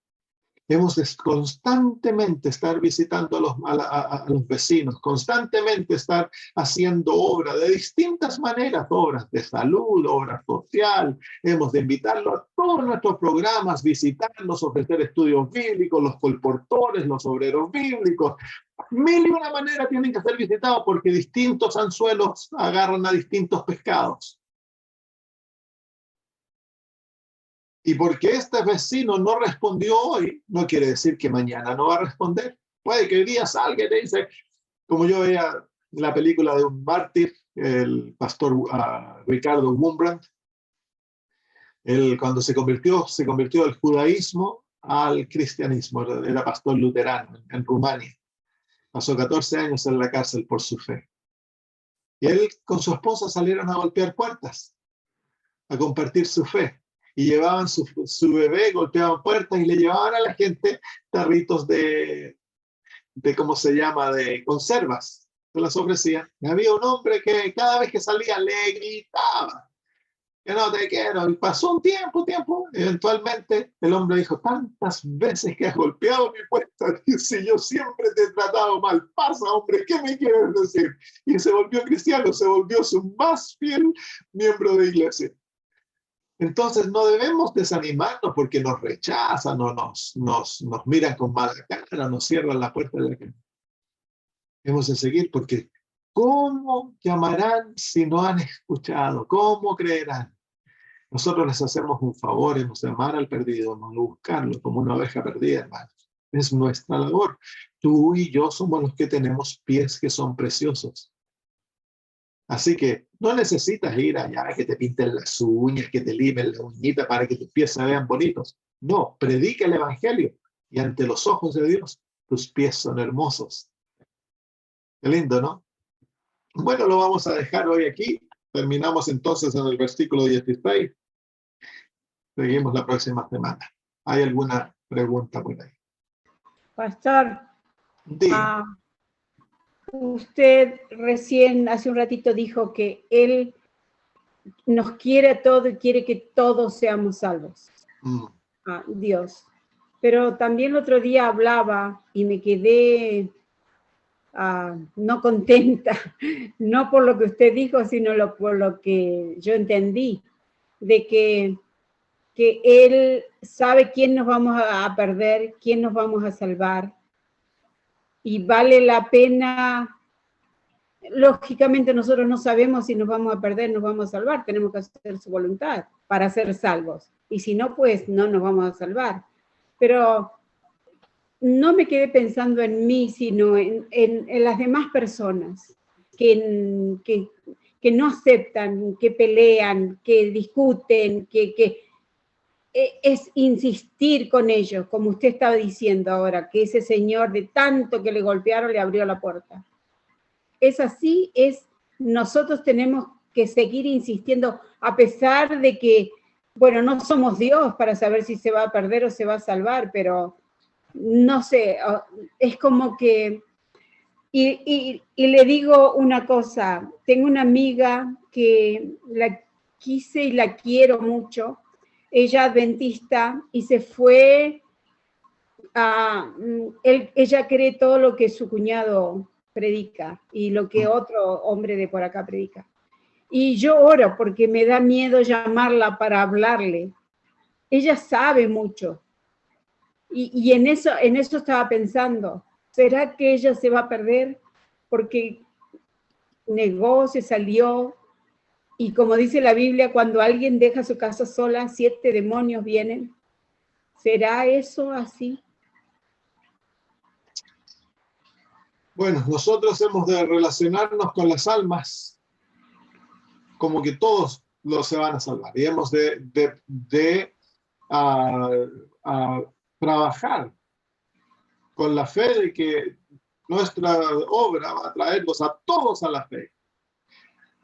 Hemos de constantemente estar visitando a los vecinos, constantemente estar haciendo obras de distintas maneras, obras de salud, obras social. Hemos de invitarlo a todos nuestros programas, visitarlos, ofrecer estudios bíblicos, los colportores, los obreros bíblicos. Mil y una maneras tienen que ser visitados porque distintos anzuelos agarran a distintos pescados. Y porque este vecino no respondió hoy, no quiere decir que mañana no va a responder. Puede que hoy día salga y te dice, como yo veía la película de un mártir, el pastor Ricardo Wurmbrand, él cuando se convirtió del judaísmo al cristianismo, era pastor luterano en Rumania. Pasó 14 años en la cárcel por su fe. Y él con su esposa salieron a golpear puertas, a compartir su fe. Y llevaban su bebé, golpeaban puertas y le llevaban a la gente tarritos ¿cómo se llama?, de conservas. Se las ofrecían. Y había un hombre que cada vez que salía le gritaba, que no te quiero. Y pasó un tiempo. Eventualmente el hombre dijo, tantas veces que has golpeado mi puerta, y si yo siempre te he tratado mal, pasa, hombre, ¿qué me quieres decir? Y se volvió cristiano, se volvió su más fiel miembro de iglesia. Entonces no debemos desanimarnos porque nos rechazan o nos miran con mala cara, nos cierran la puerta de la casa. Debemos de seguir porque ¿cómo llamarán si no han escuchado? ¿Cómo creerán? Nosotros les hacemos un favor, hemos de amar al perdido, no buscarlo como una oveja perdida, hermanos. Es nuestra labor. Tú y yo somos los que tenemos pies que son preciosos. Así que no necesitas ir allá que te pinten las uñas, que te limen la uñita para que tus pies se vean bonitos. No, predica el evangelio y ante los ojos de Dios tus pies son hermosos. Qué lindo, ¿no? Bueno, lo vamos a dejar hoy aquí. Terminamos entonces en el versículo 16. Seguimos la próxima semana. ¿Hay alguna pregunta por ahí? Pastor, usted recién hace un ratito dijo que Él nos quiere a todos y quiere que todos seamos salvos. Dios. Pero también el otro día hablaba y me quedé no contenta, no por lo que usted dijo, sino por lo que yo entendí, de que Él sabe quién nos vamos a perder, quién nos vamos a salvar, y vale la pena. Lógicamente nosotros no sabemos si nos vamos a perder, nos vamos a salvar, tenemos que hacer su voluntad para ser salvos, y si no, pues no nos vamos a salvar. Pero no me quedé pensando en mí, sino en las demás personas que no aceptan, que pelean, que discuten, que es insistir con ellos, como usted estaba diciendo ahora, que ese señor de tanto que le golpearon le abrió la puerta. Es así, nosotros tenemos que seguir insistiendo, a pesar de que, bueno, no somos Dios para saber si se va a perder o se va a salvar, pero no sé, es como que, y le digo una cosa, tengo una amiga que la quise y la quiero mucho, ella adventista, y se fue ella cree todo lo que su cuñado predica y lo que otro hombre de por acá predica. Y yo oro porque me da miedo llamarla para hablarle. Ella sabe mucho. Y en eso estaba pensando, ¿será que ella se va a perder? Porque negó, se salió, y como dice la Biblia, cuando alguien deja su casa sola, 7 demonios vienen. ¿Será eso así? Bueno, nosotros hemos de relacionarnos con las almas como que todos se van a salvar. Y hemos de trabajar con la fe de que nuestra obra va a traerlos a todos a la fe.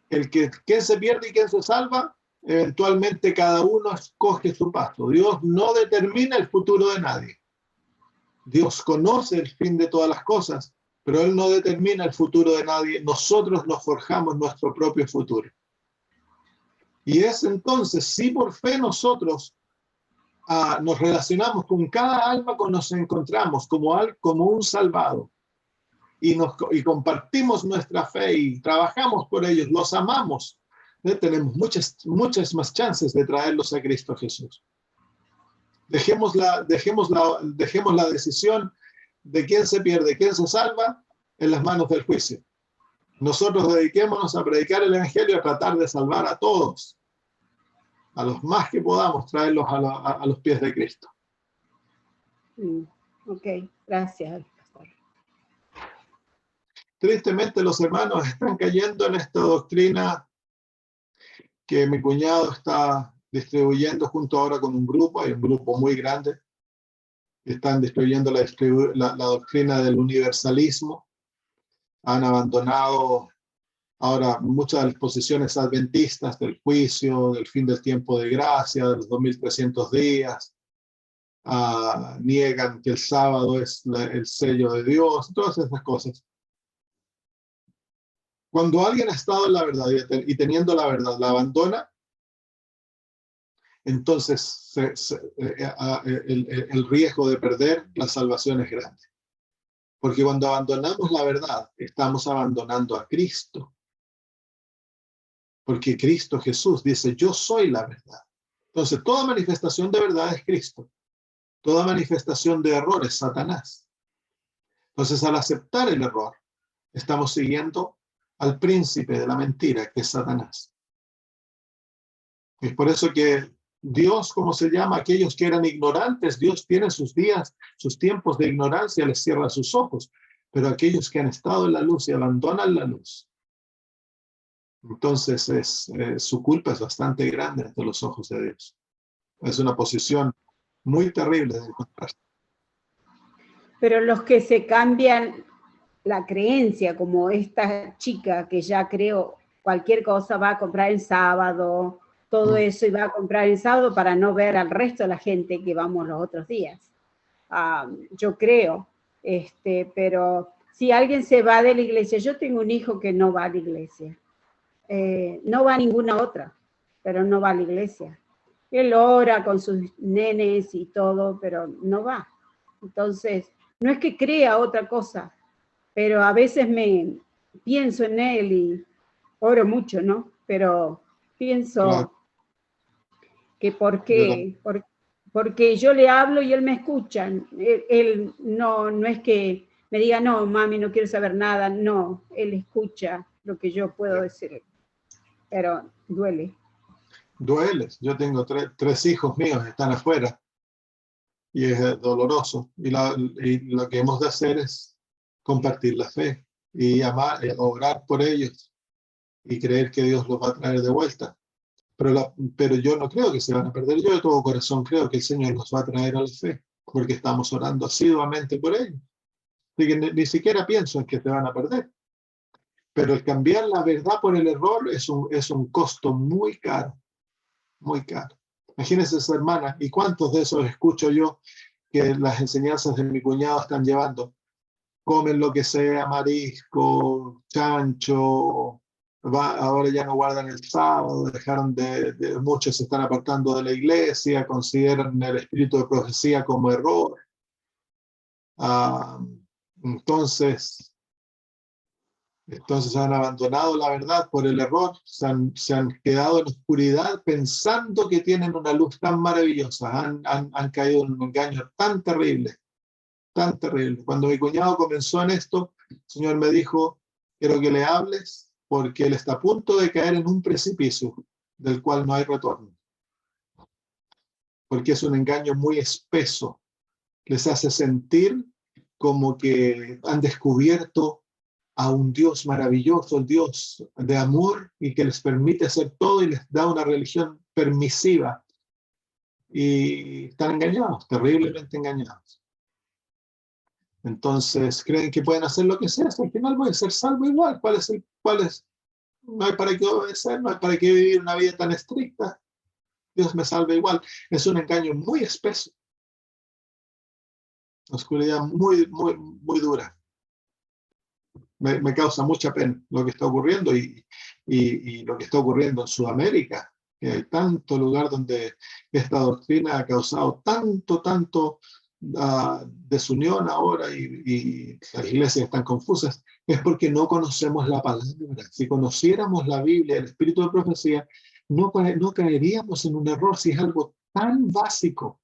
Quien se pierde y quien se salva, eventualmente cada uno escoge su paso. Dios no determina el futuro de nadie. Dios conoce el fin de todas las cosas, pero Él no determina el futuro de nadie. Nosotros nos forjamos nuestro propio futuro. Y es entonces, si por fe nosotros nos relacionamos con cada alma que nos encontramos como un salvado, y compartimos nuestra fe y trabajamos por ellos, los amamos, tenemos muchas más chances de traerlos a Cristo Jesús. Dejemos la decisión de quién se pierde, quién se salva, en las manos del juicio. Nosotros dediquémonos a predicar el Evangelio, a tratar de salvar a todos, a los más que podamos, traerlos a los pies de Cristo. Ok, gracias. Tristemente los hermanos están cayendo en esta doctrina que mi cuñado está distribuyendo junto ahora con un grupo, hay un grupo muy grande, están distribuyendo la doctrina del universalismo, han abandonado ahora muchas de las posiciones adventistas del juicio, del fin del tiempo de gracia, de los 2300 días, niegan que el sábado es el sello de Dios, todas esas cosas. Cuando alguien ha estado en la verdad y teniendo la verdad, la abandona, entonces el riesgo de perder la salvación es grande. Porque cuando abandonamos la verdad, estamos abandonando a Cristo. Porque Cristo Jesús dice, yo soy la verdad. Entonces, toda manifestación de verdad es Cristo. Toda manifestación de error es Satanás. Entonces, al aceptar el error, estamos siguiendo al príncipe de la mentira, que es Satanás. Es por eso que Dios, ¿cómo se llama? Aquellos que eran ignorantes, Dios tiene sus días, sus tiempos de ignorancia, les cierra sus ojos. Pero aquellos que han estado en la luz y abandonan la luz, entonces su culpa es bastante grande ante los ojos de Dios. Es una posición muy terrible de encontrarse. Pero los que se cambian la creencia, como esta chica que ya creo cualquier cosa va a comprar el sábado, todo eso, y va a comprar el sábado para no ver al resto de la gente que vamos los otros días. Yo creo, pero si alguien se va de la iglesia, yo tengo un hijo que no va a la iglesia, no va a ninguna otra, pero no va a la iglesia. Él ora con sus nenes y todo, pero no va. Entonces, no es que crea otra cosa, pero a veces me pienso en él y oro mucho, ¿no? Pero pienso que porque yo le hablo y él me escucha. Él no es que me diga, no, mami, no quiero saber nada. No, él escucha lo que yo puedo decir. Pero duele. Duele. Yo tengo tres hijos míos, están afuera. Y es doloroso. Y lo que hemos de hacer es compartir la fe y amar, orar por ellos y creer que Dios los va a traer de vuelta. Pero yo no creo que se van a perder. Yo de todo corazón creo que el Señor los va a traer a la fe, porque estamos orando asiduamente por ellos. Así que ni siquiera pienso en que se van a perder. Pero el cambiar la verdad por el error es un costo muy caro, muy caro. Imagínense esa hermana, y cuántos de esos escucho yo que las enseñanzas de mi cuñado están llevando. Comen lo que sea, marisco, chancho, ahora ya no guardan el sábado, muchos se están apartando de la iglesia, consideran el espíritu de profecía como error. Entonces han abandonado la verdad por el error, se han quedado en oscuridad pensando que tienen una luz tan maravillosa, han caído en un engaño tan terrible, tan terrible. Cuando mi cuñado comenzó en esto, el Señor me dijo, quiero que le hables porque él está a punto de caer en un precipicio del cual no hay retorno. Porque es un engaño muy espeso, les hace sentir como que han descubierto a un Dios maravilloso, un Dios de amor y que les permite hacer todo y les da una religión permisiva. Y están engañados, terriblemente engañados. Entonces creen que pueden hacer lo que sea, hasta al final voy a ser salvo igual. No hay para qué obedecer, no hay para qué vivir una vida tan estricta. Dios me salva igual. Es un engaño muy espeso. Oscuridad muy, muy, muy dura. Me causa mucha pena lo que está ocurriendo y lo que está ocurriendo en Sudamérica, que hay tanto lugar donde esta doctrina ha causado tanto desunión ahora y las iglesias están confusas, es porque no conocemos la palabra. Si conociéramos la Biblia, el espíritu de profecía, no caeríamos en un error si es algo tan básico,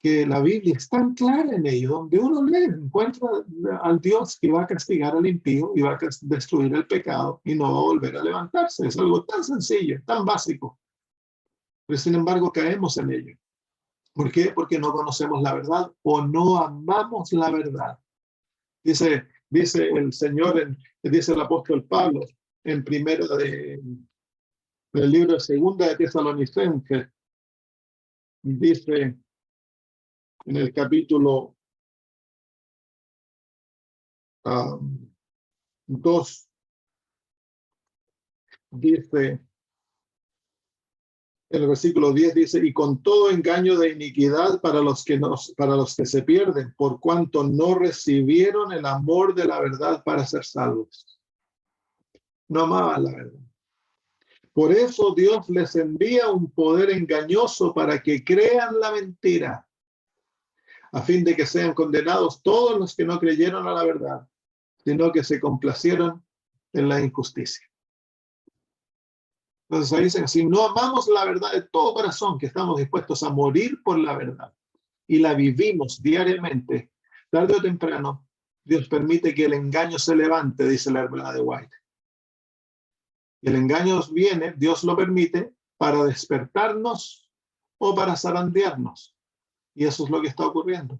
que la Biblia es tan clara en ello, donde uno lee, encuentra al Dios que va a castigar al impío y va a destruir el pecado y no va a volver a levantarse. Es algo tan sencillo, tan básico. Pero sin embargo caemos en ello. ¿Por qué? Porque no conocemos la verdad o no amamos la verdad. Dice el Señor, dice el apóstol Pablo en el libro de Segunda de Tesalonicenses, dice en el capítulo 2, dice, en el versículo 10 dice, y con todo engaño de iniquidad para los que se pierden, por cuanto no recibieron el amor de la verdad para ser salvos. No amaban la verdad. Por eso Dios les envía un poder engañoso para que crean la mentira, a fin de que sean condenados todos los que no creyeron a la verdad, sino que se complacieron en la injusticia. Entonces ahí dicen, si no amamos la verdad de todo corazón, que estamos dispuestos a morir por la verdad, y la vivimos diariamente, tarde o temprano, Dios permite que el engaño se levante, dice la hermana de White. El engaño viene, Dios lo permite, para despertarnos o para zarandearnos. Y eso es lo que está ocurriendo.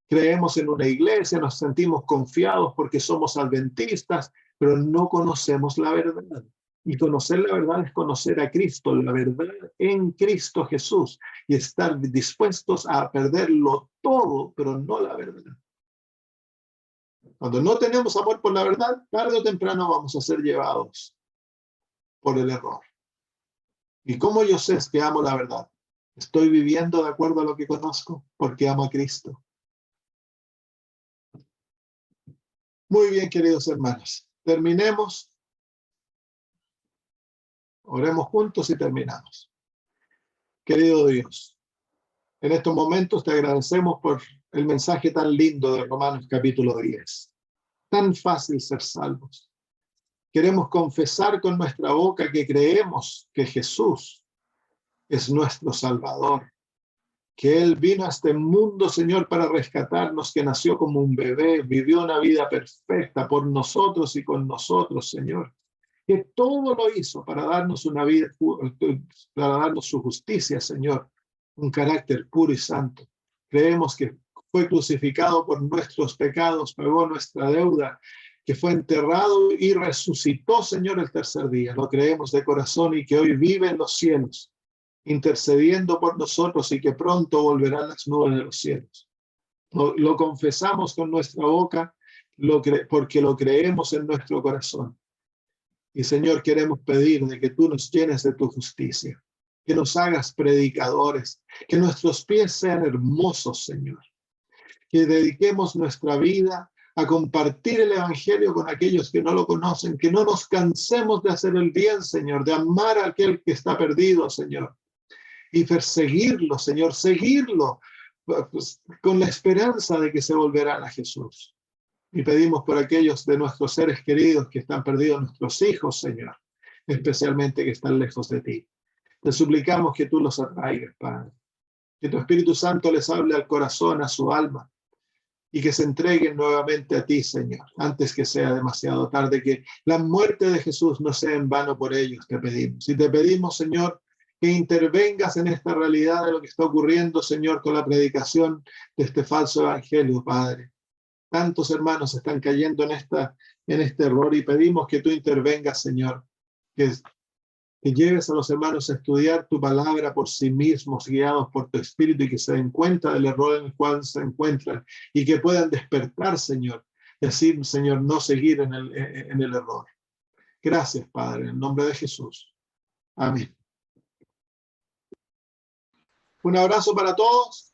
Creemos en una iglesia, nos sentimos confiados porque somos adventistas, pero no conocemos la verdad. Y conocer la verdad es conocer a Cristo, la verdad en Cristo Jesús, y estar dispuestos a perderlo todo, pero no la verdad. Cuando no tenemos amor por la verdad, tarde o temprano vamos a ser llevados por el error. ¿Y cómo yo sé que amo la verdad? Estoy viviendo de acuerdo a lo que conozco, porque amo a Cristo. Muy bien, queridos hermanos. Terminemos. Oremos juntos y terminamos. Querido Dios, en estos momentos te agradecemos por el mensaje tan lindo de Romanos capítulo 10. Tan fácil ser salvos. Queremos confesar con nuestra boca que creemos que Jesús es nuestro Salvador, que Él vino a este mundo, Señor, para rescatarnos, que nació como un bebé, vivió una vida perfecta por nosotros y con nosotros, Señor, que todo lo hizo para darnos una vida, para darnos su justicia, Señor, un carácter puro y santo. Creemos que fue crucificado por nuestros pecados, pagó nuestra deuda, que fue enterrado y resucitó, Señor, el tercer día. Lo creemos de corazón y que hoy vive en los cielos, intercediendo por nosotros y que pronto volverán las nubes de los cielos. Lo confesamos con nuestra boca porque lo creemos en nuestro corazón. Y Señor, queremos pedir de que tú nos llenes de tu justicia, que nos hagas predicadores, que nuestros pies sean hermosos, Señor, que dediquemos nuestra vida a compartir el evangelio con aquellos que no lo conocen, que no nos cansemos de hacer el bien, Señor, de amar a aquel que está perdido, Señor, y perseguirlo, Señor, seguirlo, pues, con la esperanza de que se volverán a Jesús. Y pedimos por aquellos de nuestros seres queridos que están perdidos, nuestros hijos, Señor, especialmente que están lejos de ti. Te suplicamos que tú los atraigas, Padre, que tu Espíritu Santo les hable al corazón, a su alma, y que se entreguen nuevamente a ti, Señor, antes que sea demasiado tarde, que la muerte de Jesús no sea en vano por ellos, te pedimos. Y te pedimos, Señor, que intervengas en esta realidad de lo que está ocurriendo, Señor, con la predicación de este falso evangelio, Padre. tantos hermanos están cayendo en este error y pedimos que tú intervengas, Señor, que lleves a los hermanos a estudiar tu palabra por sí mismos, guiados por tu Espíritu, y que se den cuenta del error en el cual se encuentran y que puedan despertar, Señor, decir, Señor, no seguir en el error. Gracias, Padre, en el nombre de Jesús. Amén. Un abrazo para todos.